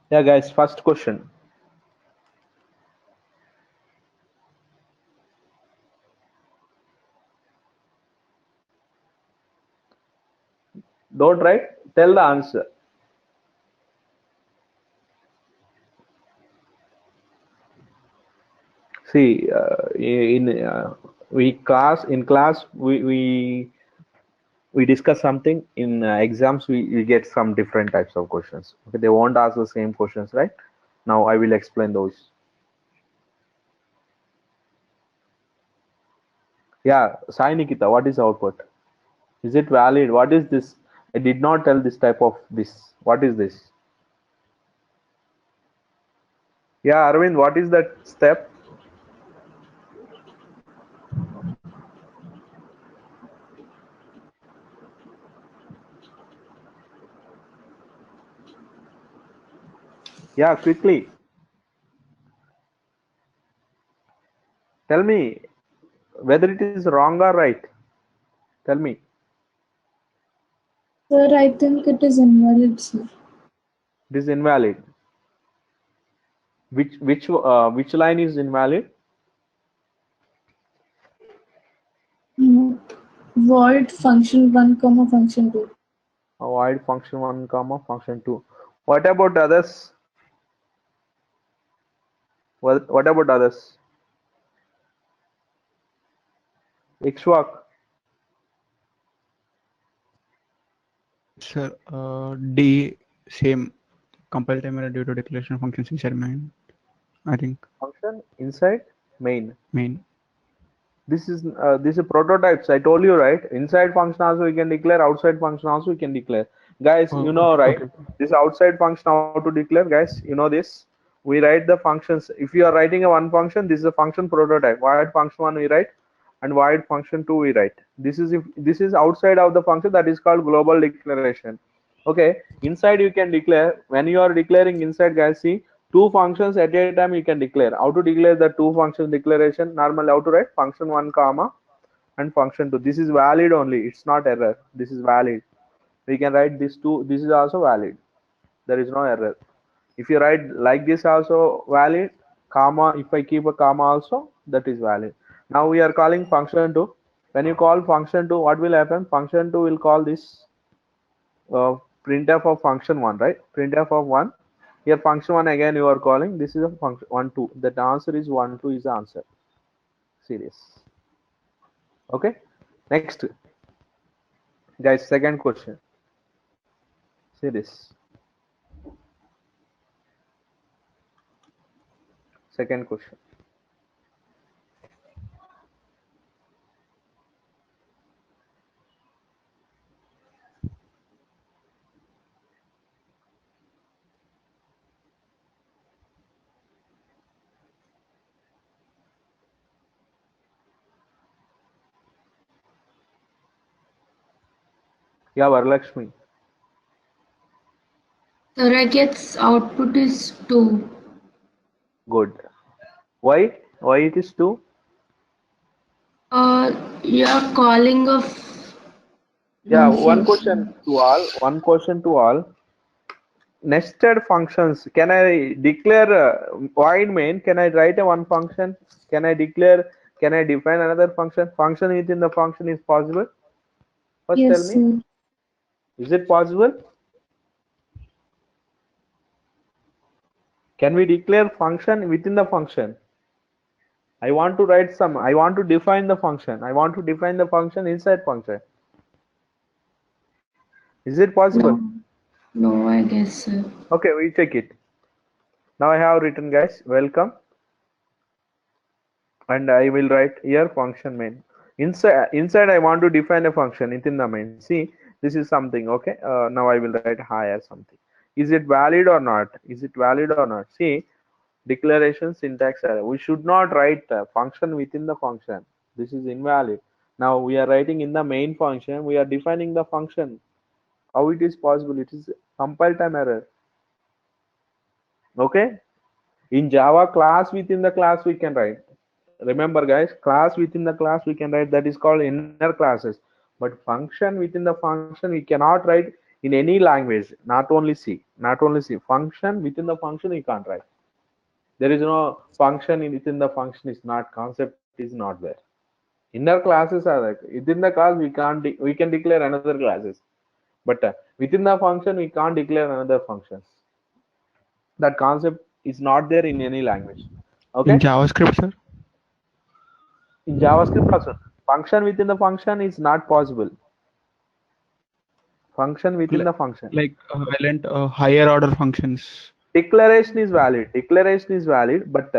Yeah, guys, first question. Don't write, tell the answer. See, in we class in class we discuss something. In exams we get some different types of questions. Okay, they won't ask the same questions, right? Now I will explain those. Yeah, Sai Nikita, what is output? Is it valid? What is this? I did not tell this type of this. What is this? Yeah, Arvind, what is that step? Yeah, quickly. Tell me whether it is wrong or right. Tell me. Sir, I think it is invalid, sir. It is invalid. Which line is invalid? No. Void function 1, comma function 2. Avoid function one comma function two. What about others? What about others? Ikshwak. Sir, D same compile time error due to declaration functions inside main. I think Function inside main. main. This is prototypes. I told you, right? Inside function also we can declare. Outside function also we can declare. Guys, Oh, you okay, know, right? okay. This outside function how to declare, guys. You know this. We write the functions. If you are writing a one function, this is a function prototype. Void function one we write, and void function two we write. This is if this is outside of the function, that is called global declaration. Okay. Inside you can declare. When you are declaring inside, guys, see, two functions at a time you can declare. How to declare the two functions declaration? Normally how to write function one comma and function two. This is valid only. It's not error. This is valid. We can write this two. This is also valid. There is no error. If you write like this also valid, comma, if I keep a comma also, that is valid. Now we are calling function 2. When you call function 2, what will happen? Function 2 will call this printf of function 1, right? Printf of 1. Here function 1 again you are calling. This is a function 1 2. The answer is 1 2 is the answer. Serious. Okay. Next, guys, second question. See this. Second question. Yeah, Varalakshmi. Sir, I guess output is 2. Good. Why? Why it is 2? You're calling of Yeah, one question function. to all. One question to all. Nested functions. Can I declare void main? Can I write a one function? Can I declare? Can I define another function? Function within the function is possible. First, tell Yes, me, sir. is it possible? Can we declare function within the function? I want to write some. I want to define the function. I want to define the function inside function. Is it possible? No, no, I guess, sir. Okay, we check it. Now I have written, guys, welcome, and I will write here function main. Inside I want to define a function within the main. See, this is something. Okay, now I will write hi or something. Is it valid or not? Is it valid or not? See, declaration syntax error. We should not write a function within the function. This is invalid. Now we are writing in the main function. We are defining the function. How it is possible? It is compile time error. Okay. In Java, class within the class we can write. Remember, guys, class within the class we can write, that is called inner classes. But function within the function we cannot write in any language, not only C, not only C. Function within the function you can't write. There is no function within the function is not, concept is not there. Inner classes are like within the class we can't we can declare another classes, but within the function we can't declare another functions. That concept is not there in any language. Okay. In JavaScript, sir? In JavaScript also, function within the function is not possible. Function within the function. Like I learned higher order functions. Declaration is valid. Declaration is valid, but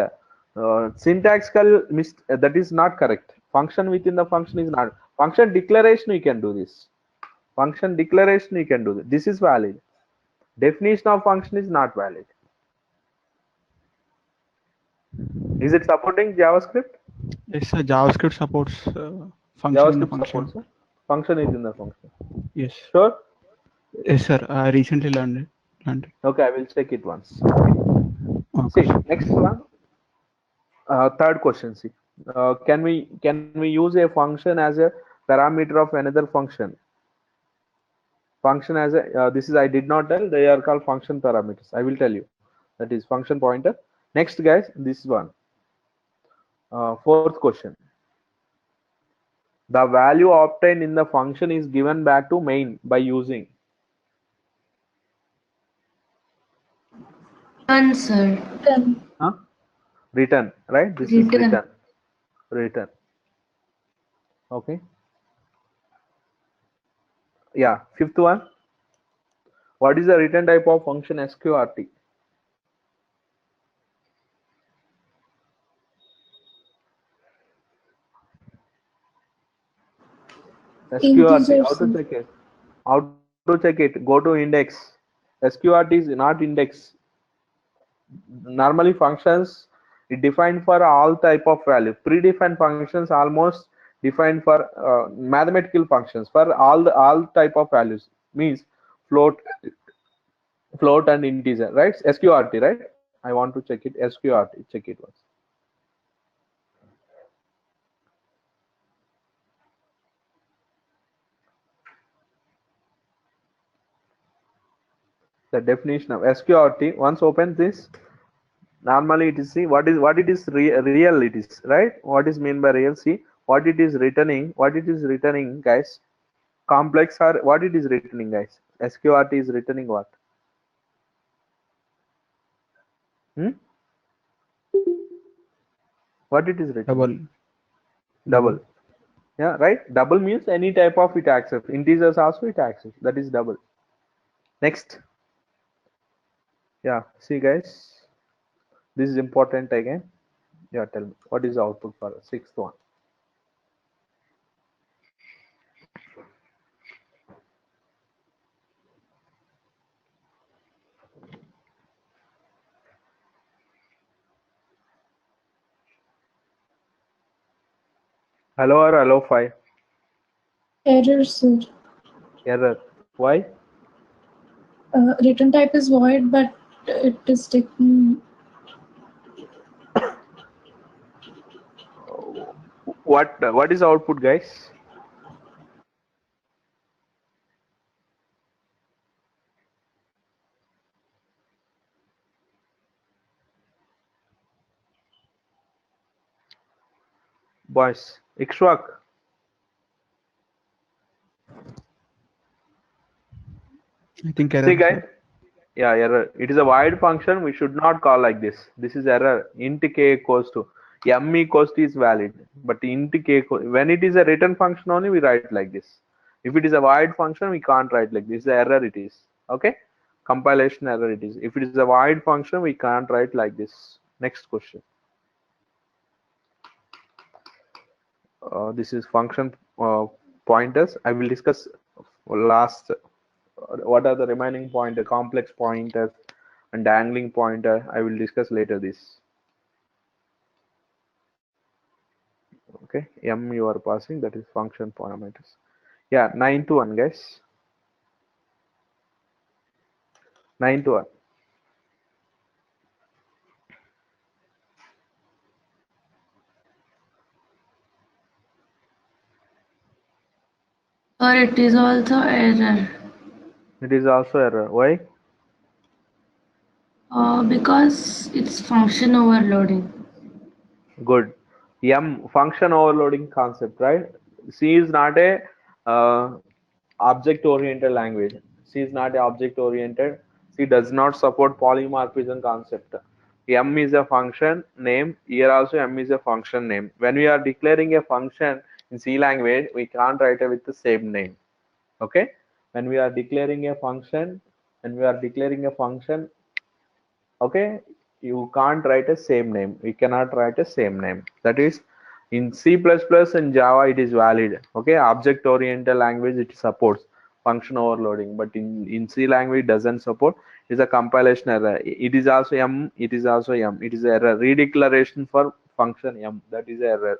syntactical that is not correct. Function within the function is not. Function declaration we can do this. Function declaration we can do this. This is valid. Definition of function is not valid. Is it supporting JavaScript? Yes, sir. JavaScript supports function in the JavaScript function. supports function is in the function. Yes. Sure. Yes, sir. I recently learned it. Okay, I will check it once. Okay. See, next one. Third question. See, can we use a function as a parameter of another function? Function as a this is I did not tell. They are called function parameters. I will tell you. That is function pointer. Next, guys, this one. Fourth question. The value obtained in the function is given back to main by using. Return, sir. Then Huh? Return, right? This is Return. return. Return. Okay. Yeah. Fifth one. What is the return type of function sqrt? sqrt. How to check it? How to check it? Go to index. Sqrt is not index. Normally functions it defined for all type of value. Predefined functions almost defined for mathematical functions for all type of values, means float and integer, right? Sqrt, right? I want to check it. Sqrt, check it once. The definition of sqrt, once open this, normally it is, see what it is real it is, right? What is mean by real? See what it is returning, guys. Complex or what it is returning, guys? Sqrt is returning what? What it is returning? Double. Yeah, right. Double means any type of it accepts. Integers also it accepts. That is double. Next. Yeah, see guys, this is important again. Yeah, tell me what is the output for the sixth one? Hello or hello 5? error, sir. Error. Why? Return type is void, but it is taking. What is the output, guys? Boys, Ikshwak. I think error. See guys, yeah, error. It is a void function. We should not call like this. This is error. Int k equals to m equals to is valid, but int k when it is a return function only we write like this. If it is a void function, we can't write like this. The error it is. Okay, compilation error it is. If it is a void function, we can't write like this. Next question. This is function pointers. I will discuss last. What are the remaining pointer, complex pointers and dangling pointer? I will discuss later this. Okay, m you are passing, that is function parameters. Yeah, 9 to 1, guys. 9 to 1. Or it is also error. It is also error. Why? Because it's function overloading. Good. Function overloading concept, right? C is not a object oriented language. C is not a object oriented. C does not support polymorphism concept. M is a function name. Here also M is a function name. When we are declaring a function in C language, we can't write it with the same name. Okay? When we are declaring a function, when we are declaring a function, okay, you can't write a same name, we cannot write a same name. That is, in C++ and Java it is valid. Okay, object oriented language it supports function overloading, but in C language it doesn't support. It's a compilation error. It is also M, it is also M, it is error redeclaration for function M, that is error.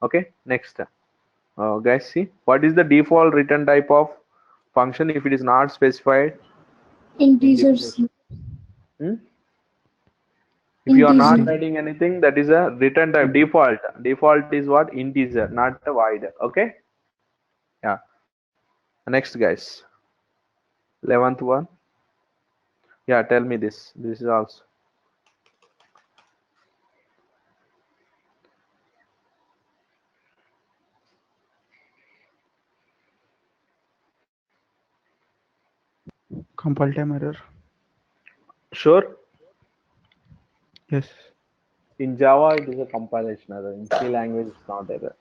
Okay, next. Guys, see what is the default return type of function if it is not specified in Integer definition? C. Hmm? If you are not Integer. writing anything, that is a return type default. Default is what? Integer, not a void. Okay. Yeah. Next, guys. 11th one. Yeah. Tell me this. This is also. Compile time error. Sure. Yes. In Java, it is a compilation error. In C language, it's not error.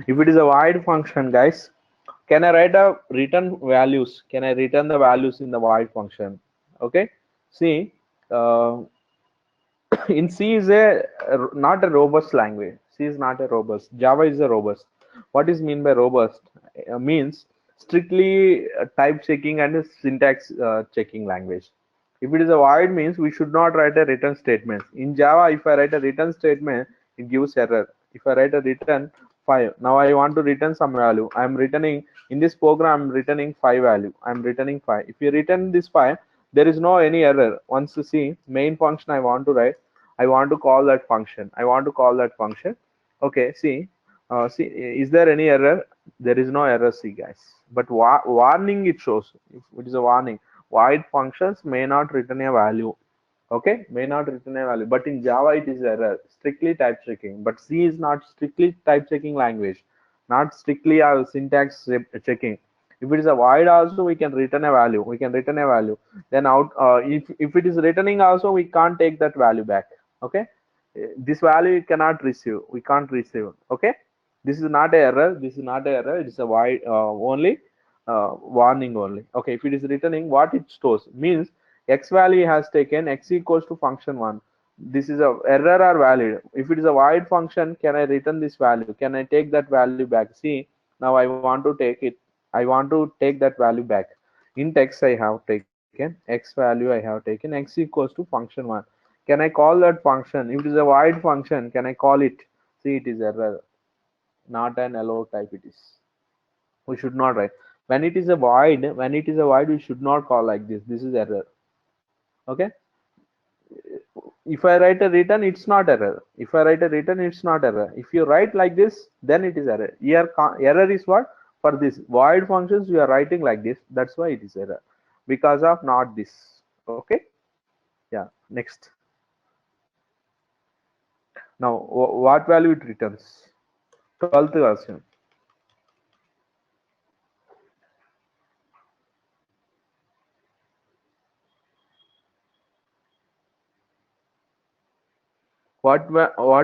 If it is a void function, guys, can I write a return values? Can I return the values in the void function? Okay. See, uh, in C is a not a robust language. C is not a robust. Java is a robust. What is mean by robust? Means strictly type checking and syntax checking language. If it is a void means we should not write a return statement. In Java, if I write a return statement, it gives error. If I write a return 5, now I want to return some value. I am returning in this program. I'm returning 5 value. I'm returning 5. If you return this 5, there is no any error. Once you see main function I want to write, I want to call that function. I want to call that function. Okay, see, is there any error? There is no error, see, guys. But warning it shows. If it is a warning, void functions may not return a value. Okay, may not return a value. But in Java, it is error, strictly type checking. But C is not strictly type checking language, not strictly syntax checking. If it is a void, also we can return a value. We can return a value. Then out, if it is returning, also we can't take that value back. Okay, this value you cannot receive. We can't receive. Okay, this is not a error. This is not a error. It is a void only warning only. Okay, if it is returning, what it stores means x value has taken x equals to function 1. This is a error or valid. If it is a void function, can I return this value? Can I take that value back? See, now I want to take it. I want to take that value back. Int x I have taken, x value I have taken, x equals to function 1. Can I call that function? If it is a void function, can I call it? See, it is error, not an allow type it is. We should not write. When it is a void, we should not call like this. This is error. Okay, if I write a return, it's not error. If I write a return, it's not error. If you write like this, then it is error. Here error is what? For this void functions you are writing like this, that's why it is error, because of not this. Okay, yeah. Next. Now what value it returns? 12th version. What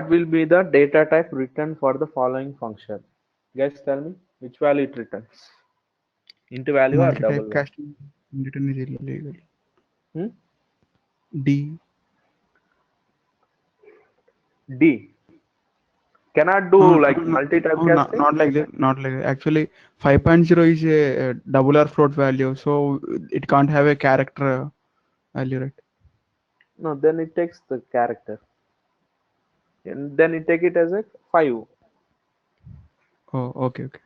will be the data type returned for the following function? Guys, tell me which value it returns. Int value or double Multi-type value? casting return is illegal. Hmm? D. D. Cannot do No, like no, no, multi-type no, casting. not like that. Not like that. Actually, 5.0 is a double or float value, so it can't have a character value, right? No, then it takes the character, and then it take it as a 5. Oh, okay, okay.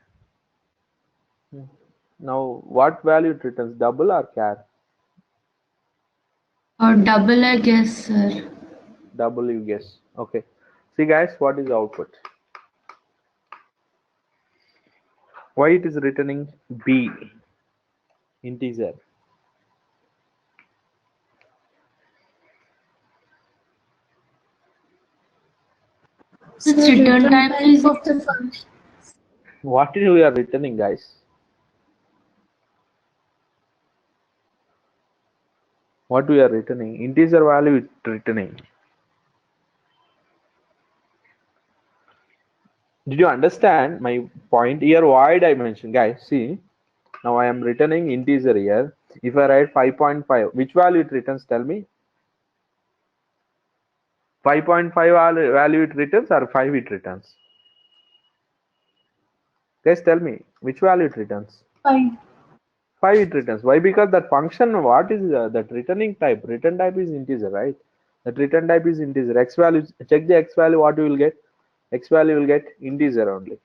Now, what value it returns? Double or char? Or double, I guess, sir. Double, you guess. Okay. See, guys, what is output? Why it is returning B integer? Its Sir, return return type type is of the function. What is we are returning, guys? What we are returning? Integer value it returning. Did you understand my point here? Why I mentioned, guys? See, now I am returning integer here. If I write 5.5, which value it returns? Tell me. 5.5 value it returns or 5 it returns? Guys, tell me which value it returns. 5. 5 it returns. Why? Because that function, what is that returning type? Return type is integer, right? That return type is integer. X value, check the x value, what you will get? X value will get integer only.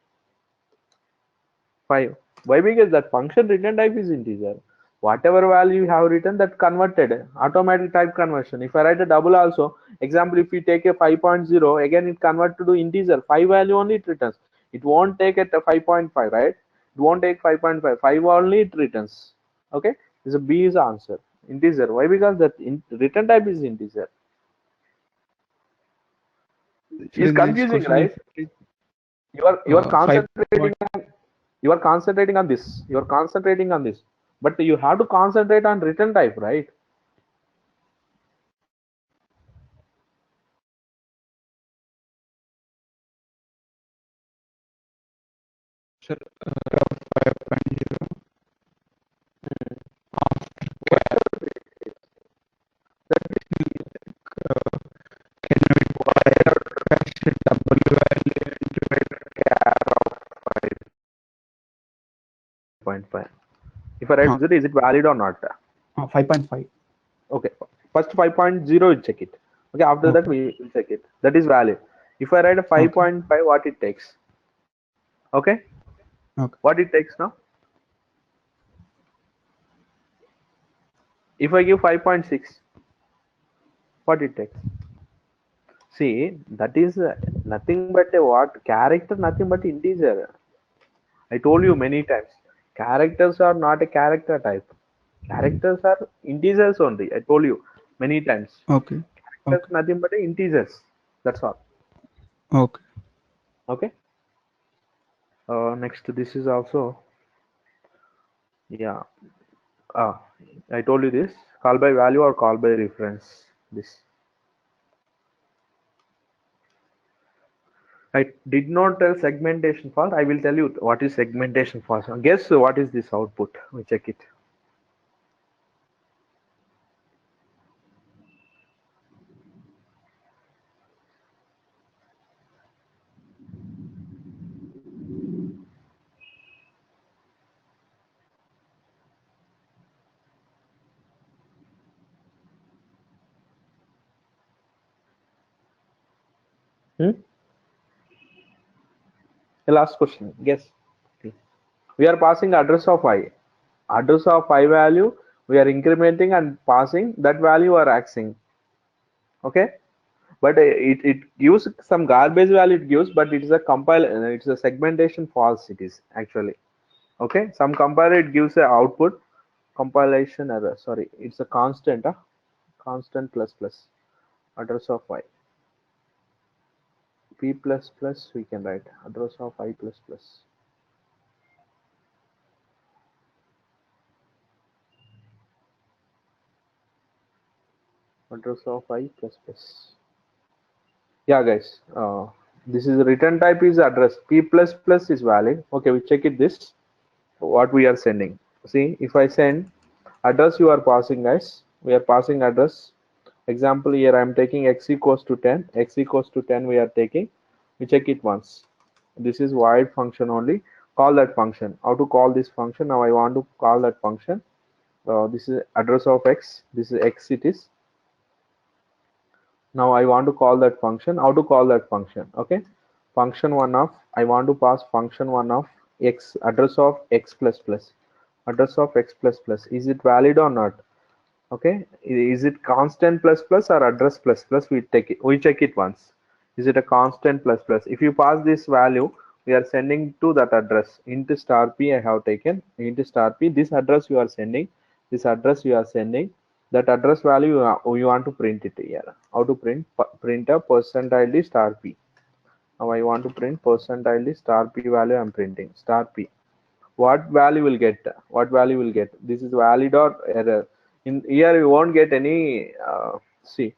5. Why? Because that function return type is integer. Whatever value you have written, that converted, automatic type conversion. If I write a double also, example, if you take a 5.0, again it convert to integer. 5 value only it returns. It won't take at a 5.5, right? It won't take 5.5. 5 only it returns. Okay, this is B is answer. Integer. Why? Because that return type is integer. Actually, It's in this confusing, question, right? if You are 5 concentrating on, you are concentrating on this. You are concentrating on this, but you have to concentrate on return type, right? sir, 5.0 uh, can we bypass a double value into a char of 5.5. If I write 0, is it valid or not? 5.5? Okay, first 5.0 you check it. Okay, after that Okay. we will check it. That is valid. If I write a 5.5, what it takes? Okay, Okay. what it takes now? If I give 5.6, what it takes? See, that is nothing but a what? Character, nothing but integer. I told you many times. Characters are not a character type. Characters are integers only. I told you many times. Okay. Characters nothing but integers. That's all. Okay. Okay. Next, this is also, yeah. I told you this. Call by value or call by reference. This. I did not tell segmentation for. I will tell you what is segmentation for. So guess what is this output? We check it. Hmm? The last question. Guess. We are passing address of I. Address of I value. We are incrementing and passing that value or axing. Okay. But it gives some garbage value it gives, but it is a compile. It's a segmentation false. It is actually. Okay. Some compiler it gives a output compilation error. Sorry, it's a constant. Constant plus plus address of I. P plus plus we can write address of I plus plus. Address of I plus plus. Yeah, guys. This is return type is address. P plus plus is valid. Okay, we check it this. What we are sending. See, if I send address you are passing, guys. We are passing address. Example here I am taking x equals to 10. X equals to 10 we are taking. We check it once. This is void function only. Call that function. How to call this function? Now I want to call that function. This is address of x. This is x it is. Now I want to call that function. How to call that function? Okay, function one of, I want to pass function one of x, address of x plus plus, address of x plus plus. Is it valid or not? Okay, is it constant plus plus or address plus plus? We take it, we check it once. Is it a constant plus plus? If you pass this value, we are sending to that address. Int star p I have taken, int star p, this address you are sending, this address you are sending, that address value you want to print it here. How to print? Print a percentile star p. Now I want to print percentile is star p value. I'm printing star p. What value will get? What value will get? This is valid or error. In here we won't get any see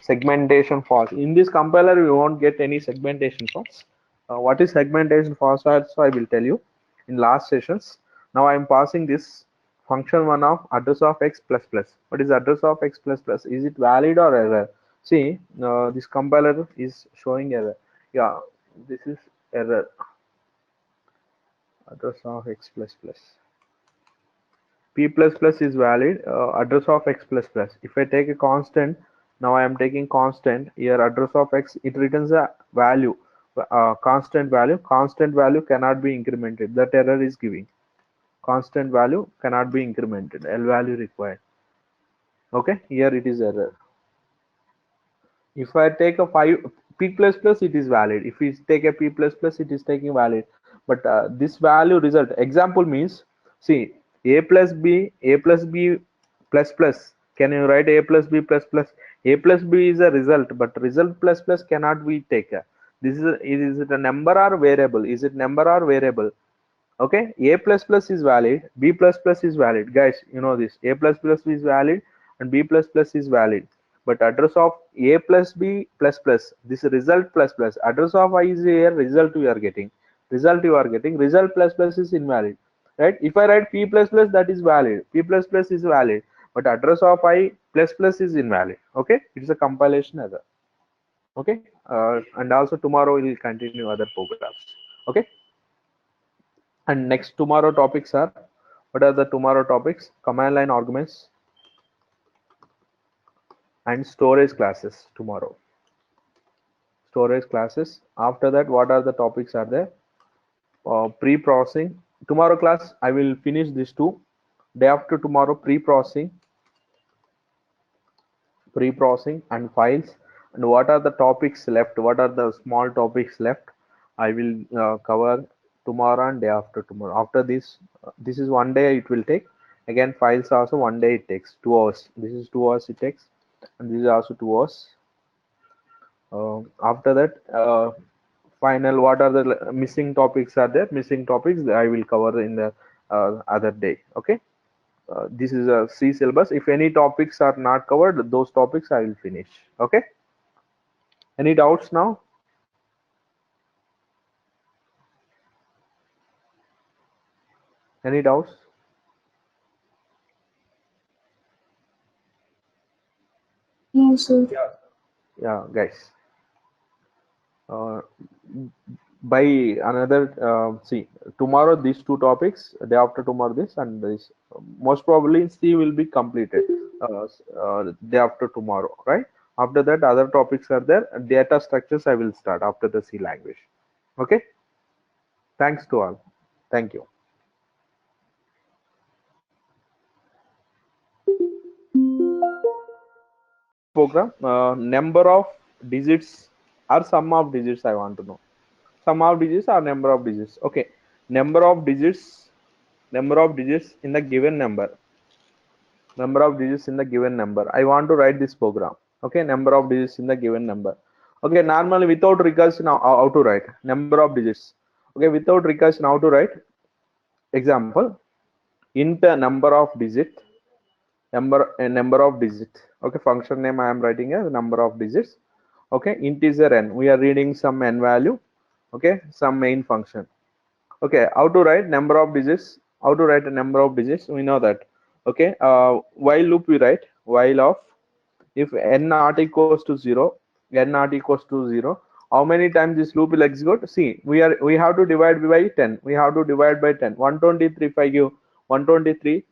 segmentation false. In this compiler we won't get any segmentation false. What is segmentation false? So I will tell you in last sessions. Now I am passing this function one of address of x plus plus. What is address of x plus plus? Is it valid or error? See, this compiler is showing error. Yeah, this is error. Address of x plus plus. P plus plus is valid. Address of x plus plus. If I take a constant, now I am taking constant. Here address of x, it returns a value. Constant value. Constant value cannot be incremented. That error is giving. Constant value cannot be incremented. L value required. Okay, here it is error. If I take a 5 p plus plus, it is valid. If we take a p plus plus, it is taking valid. But this value result example means, see, a plus b plus plus. Can you write a plus b plus plus? A plus b is a result, but result plus plus cannot be taken. This is it a number or variable? Is it number or variable? Okay, a plus plus is valid, b plus plus is valid. Guys, you know this. A plus plus is valid and b plus plus is valid. But address of a plus b plus plus, this result plus plus, address of I is here, result you are getting. Result you are getting, result plus plus is invalid. Right? If I write p plus plus, that is valid. P plus plus is valid. But address of I plus plus is invalid. Okay, it is a compilation error. Okay, and also tomorrow we will continue other programs. Okay. And next tomorrow topics are, what are the tomorrow topics? Command line arguments and storage classes tomorrow. Storage classes. After that, what are the topics are there? Pre-processing. Tomorrow class, I will finish these two. Day after tomorrow, pre-processing and files. And what are the topics left? What are the small topics left? I will cover tomorrow and day after tomorrow. After this, this is 1 day it will take. Again, files also 1 day it takes, 2 hours. This is 2 hours it takes, and this is also 2 hours. After that, final, what are the missing topics are there? Missing topics I will cover in the other day. Okay. This is a C syllabus. If any topics are not covered, those topics I will finish. Okay. Any doubts now? Any doubts? No, sir. Yeah, guys. By another see, tomorrow these two topics, day after tomorrow this, and this most probably C will be completed day after tomorrow, right? After that, other topics are there. Data structures I will start after the C language. Okay. Thanks to all. Thank you. Program, number of digits or sum of digits I want to know. Sum of digits or number of digits. Okay, number of digits in the given number. Number of digits in the given number. I want to write this program. Okay, number of digits in the given number. Okay, normally without recursion, how to write number of digits. Okay, without recursion, how to write? Example, int number of digit, number of digit. Okay, function name I am writing as number of digits. Okay, integer n, we are reading some n value. Okay, some main function. Okay, how to write number of digits? How to write a number of digits? We know that. Okay, while loop we write while of, if n not equals to 0, n not equals to 0, how many times this loop will execute? See, we have to divide by 10. We have to divide by 10. 123, if I give 123,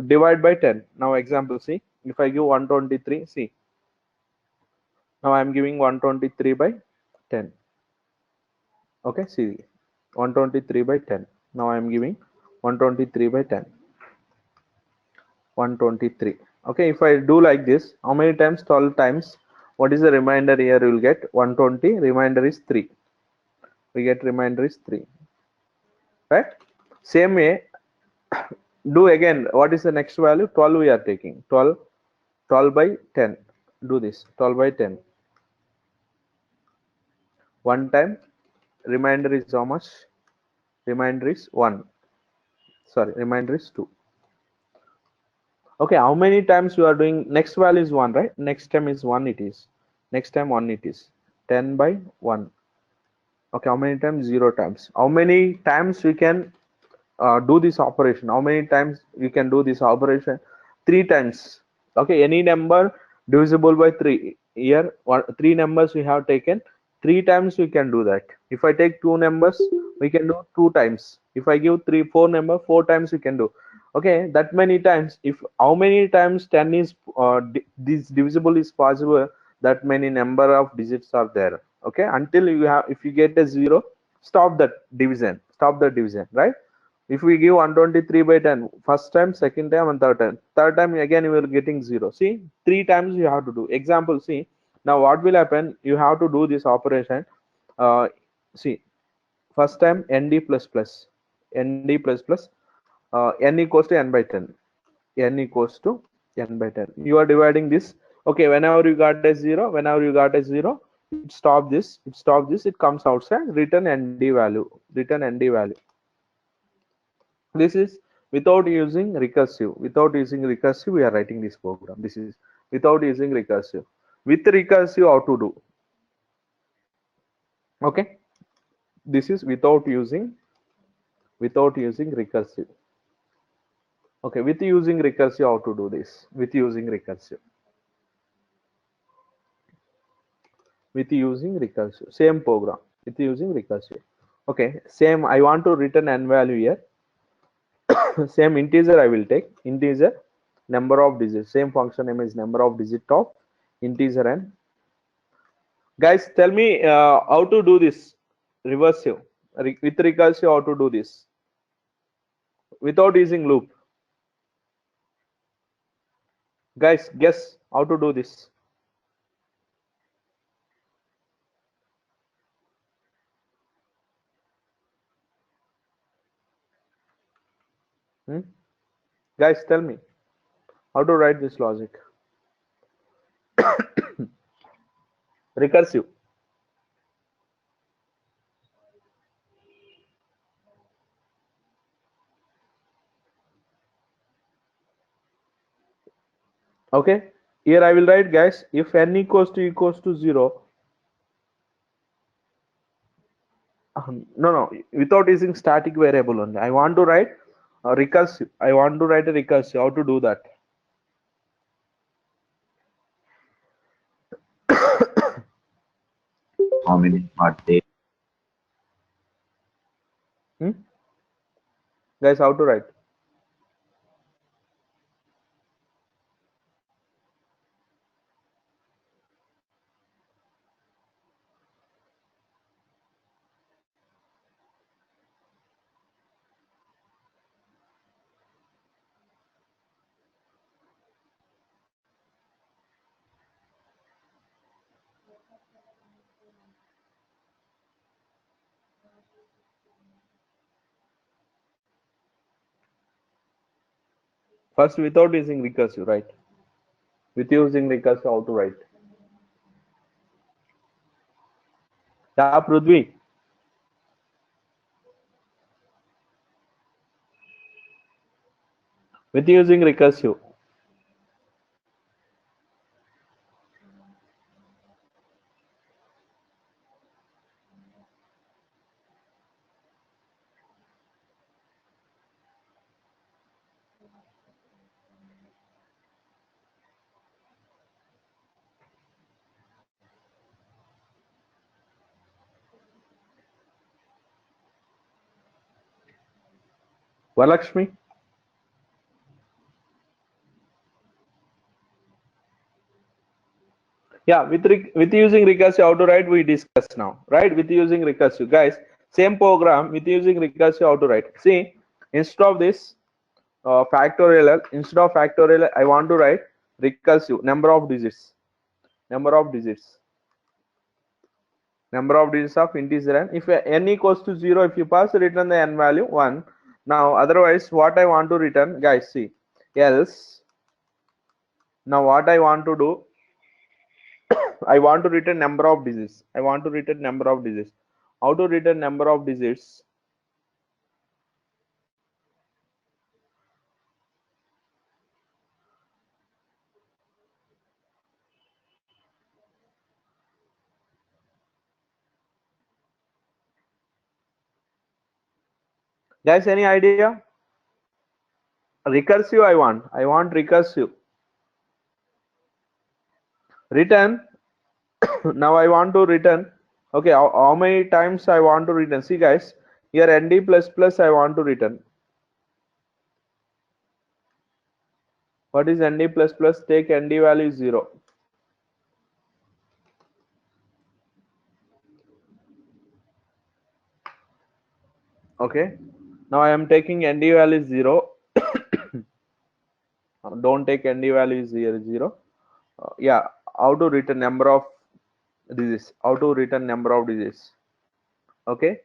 divide by 10. Now example, see, if I give 123, see, now I am giving 123 by 10. Okay, see, 123 by 10. Now I am giving 123 by 10. 123. Okay, if I do like this, how many times? 12 times. What is the remainder here? You will get 120. Remainder is 3. We get remainder is 3. Right? Same way, do again. What is the next value? 12 we are taking. 12 by 10. Do this. 12 by 10. 1 time, remainder is how much? Remainder is 1. Sorry, remainder is 2. Okay, how many times you are doing? Next value is 1, right? Next time is 1 it is. Next time 1 it is. 10 by 1. Okay, how many times? 0 times. How many times we can do this operation? How many times we can do this operation? 3 times. Okay, any number divisible by 3. Here, 3 numbers we have taken. 3 times we can do that. If I take 2 numbers, we can do 2 times. If I give 4 number, 4 times we can do. Okay, that many times. If how many times 10 is this divisible is possible, that many number of digits are there. Okay, until you have, if you get a 0, stop that division. Stop the division, right? If we give 123 by 10, first time, second time, and third time again you are getting 0. See, 3 times you have to do. Example, see, now what will happen? You have to do this operation. See, first time nd plus plus, nd plus plus, n equals to n by 10, n equals to n by 10. You are dividing this. Okay, whenever you got a 0, whenever you got a 0, it stop this, it comes outside, return nd value, return nd value. This is without using recursive. Without using recursive, we are writing this program. This is without using recursive. With recursive, how to do? Okay, this is without using recursive. Okay, with using recursive, how to do this? With using recursive. With using recursive, same program. With using recursive. Okay, same. I want to return n value here. Same integer I will take, integer, number of digits, same function name is number of digit of integer. And guys, tell me how to do this recursive, with recursive, how to do this without using loop. Guys, guess how to do this. Guys, tell me how to write this logic. Recursive. Okay, here I will write, guys, if n equals to 0. No, without using static variable only. I want to write a recursive. I want to write a recursive. How to do that? How many are there? Guys, how to write? First, without using recursive, right? With using recursive, how to write? Yeah, Prudvi. With using recursive. Valakshmi. Yeah, with using recursive, how to write, we discussed now, right? With using recursive, guys, same program. With using recursive, how to write? See, instead of this factorial, I want to write recursive, number of digits, number of digits of integer. And if n equals to 0, if you pass, return the n value 1. Now otherwise, what I want to return, guys, see, else, now what I want to do, I want to return number of digits. I want to return number of digits. How to return number of digits? Guys, any idea? Recursive I want recursive. Return. Now I want to return. Okay, how many times I want to return? See guys, here nd plus plus I want to return. What is nd plus plus? Take nd value is 0. Okay, now I am taking nd value is 0. Don't take nd value is 0. Yeah, how to return number of digits? How to return number of digits? Okay.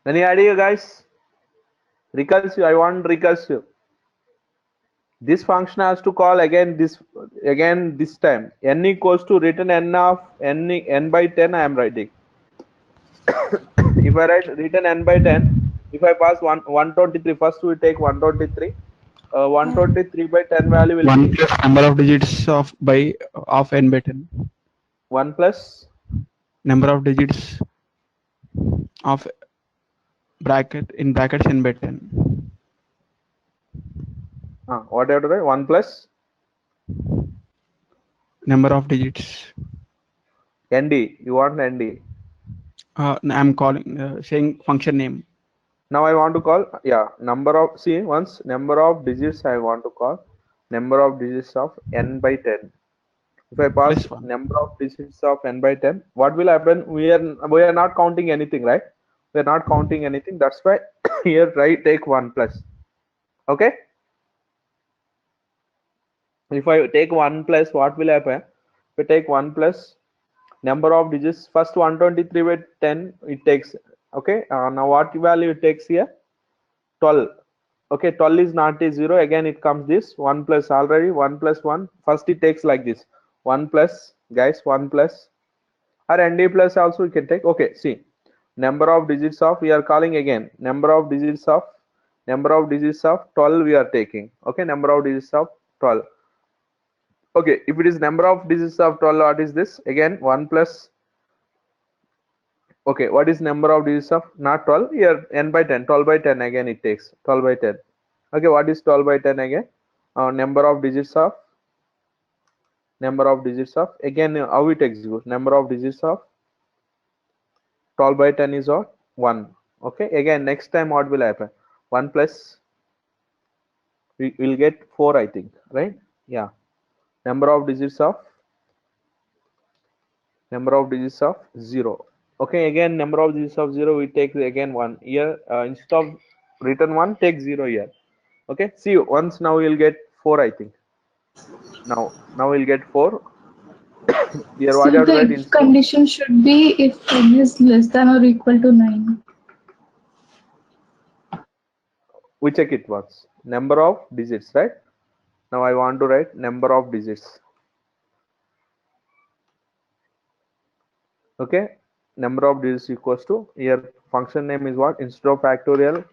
Any idea, guys? Recursive. I want recursive. This function has to call again this time. N equals to return n of n by 10. I am writing. If I write return n by 10, if I pass 123, first we take 123. 123 by 10 value will 1 be plus number of digits of n by 10. 1 plus Number of digits of brackets n by 10. what I have to write? 1 plus Number of digits. nd. You want nd. I'm calling saying function name. Now I want to call number of once number of digits I want to call number of digits of n by 10. If I pass Plus 1. number of digits of n by 10, what will happen? We are not counting anything, right? We are not counting anything. That's why here take 1 plus. Okay. If I take 1 plus, what will happen? If I take 1 plus number of digits, first 123 by 10 it takes. Okay. Now what value it takes here? 12. Okay, 12 is not a 0. Again it comes this 1 plus already 1 plus 1. First it takes like this 1 plus, guys, 1 plus, or nd plus also we can take. Okay, see, number of digits of, we are calling again number of digits of 12 we are taking. Okay, number of digits of 12. Okay, if it is number of digits of 12, what is this? Again 1 plus. Okay, what is number of digits of not 12 here? N by 10. 12 by 10 again it takes 12 by 10. Okay, what is 12 by 10 again? Number of digits of again how it executes? Number of digits of 12 by 10 is what? 1. Okay, again next time what will happen? 1 plus, we will get 4, I think, right? Yeah, number of digits of 0. Okay, again number of digits of 0 we take again 1 here. Instead of return 1, take 0 here. Okay, see, once now we'll get 4, I think. Now we'll get 4. Here what So I have to write the if instead? condition should be if n is less than or equal to 9. We check it once. Number of digits, right? Now I want to write number of digits. Okay, number of digits equals to, here function name is what? Instead of factorial,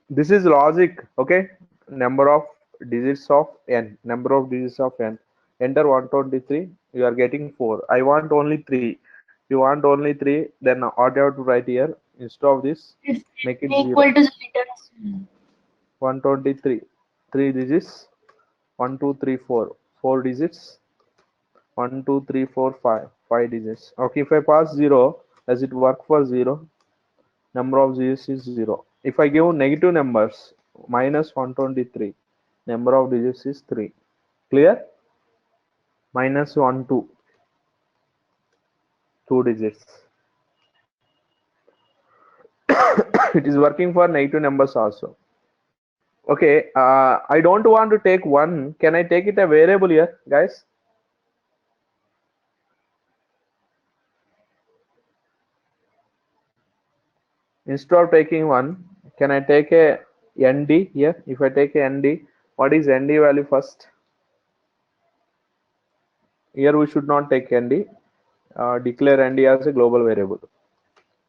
this is logic. Okay, number of digits of n, number of digits of n. Enter 123, you are getting 4. I want only 3. You want only 3, then what you have to write here? Instead of this, If make it n 0. equal to return 123, 3 digits, 1 2 3 4, 4 digits, 1 2 3 4 5, 5 digits. Okay, if I pass 0, does it work for 0? Number of digits is 0. If I give negative numbers, minus 123, number of digits is 3. Clear? Minus 1 2, 2 digits. It is working for negative numbers also. Okay, I don't want to take 1. Can I take it a variable here, guys? instead of taking 1, can I take a ND here? If I take a ND, what is ND value first? Here we should not take ND. Declare ND as a global variable.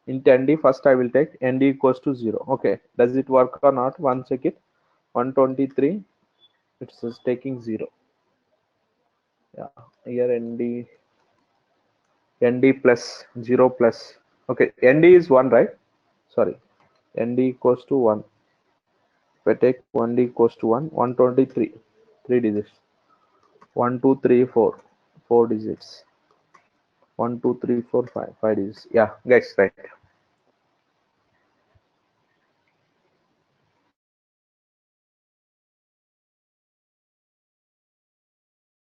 Int ND first I will take ND equals to 0. Okay, does it work or not? One check it. 123, it's taking 0. Yeah, here ND plus 0 plus. Okay, ND is 1, right? Sorry, ND equals to 1. If I take 1D equals to 1, 123, 3 digits. 1, 2, 3, 4, 4 digits. 1, 2, 3, 4, 5, 5 digits. Yeah, guys, right.